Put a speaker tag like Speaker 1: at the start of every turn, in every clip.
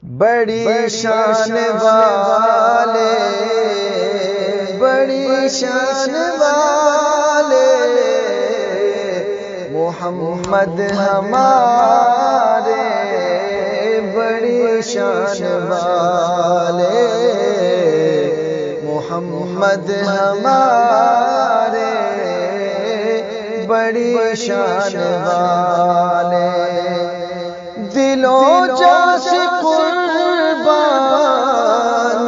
Speaker 1: بڑی شان والے، بڑی شان والے محمد ہمارے، بڑی شان والے محمد ہمارے، بڑی شان والے دلوں جاں سے قربان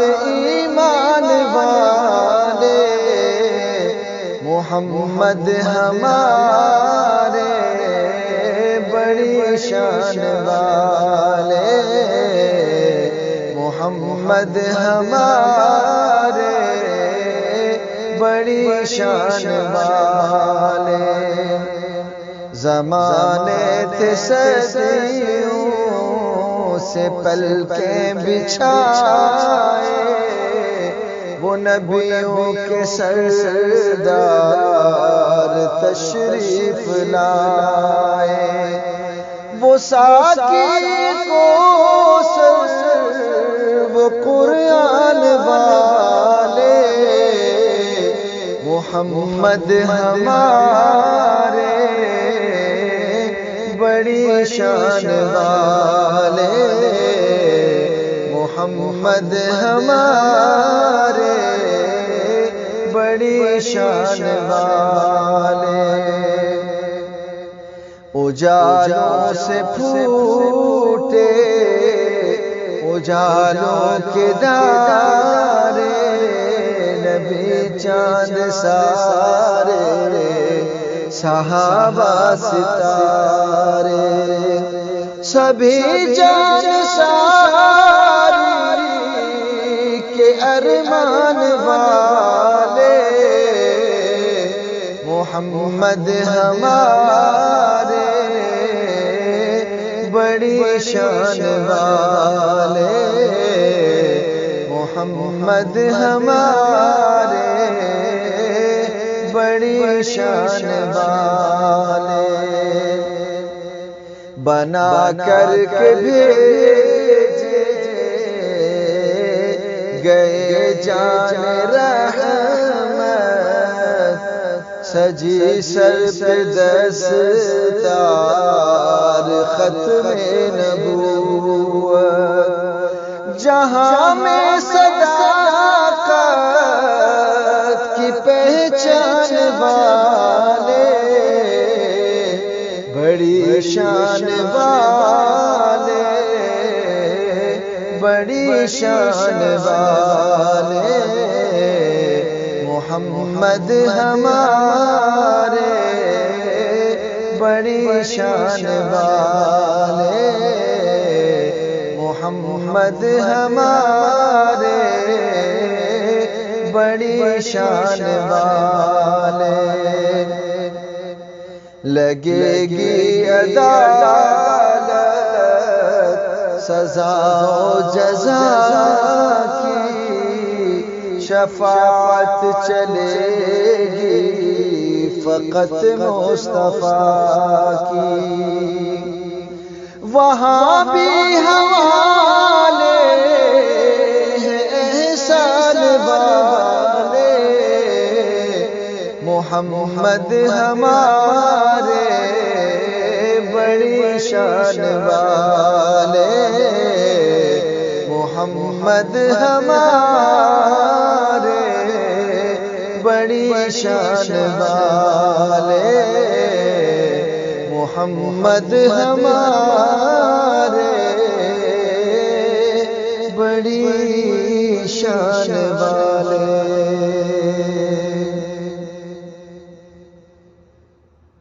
Speaker 1: ایمان والے محمد ہمارے، بڑی شان والے محمد ہمارے، بڑی شان والے زمانے تھے صدیوں سے پلکیں بچھائے، وہ نبیوں کے سردار تشریف لائے، وہ ساقی کوثر وہ قرآن والے محمد ہمارے، بڑی شان والے محمد ہمارے، بڑی شان والے اجالوں سے پھوٹے اجالوں کے دارے، نبی چاند سارے صحابہ ستارے، سبھی جان ساری کے ارمان والے محمد ہمارے، بڑی شان والے محمد ہمارے، بڑی شان والے بنا کر کے بھیجے گئے جان رحمت، سجی سر پہ دستار ختم نبوت، جہاں میں صداقت کی پہچان والے، بڑی شان والے، بڑی شان والے محمد ہمارے، بڑی شان والے محمد ہمارے، بڑی شان والے لگے گی عدالت سزا و جزا کی، شفاعت چلے گی فقط مصطفیٰ کی، وہاں بھی حوالے ہیں احسان والے محمد ہمارے، بڑی شان والے محمد ہمارے، بڑی شان والے محمد ہمارے، بڑی شان والے۔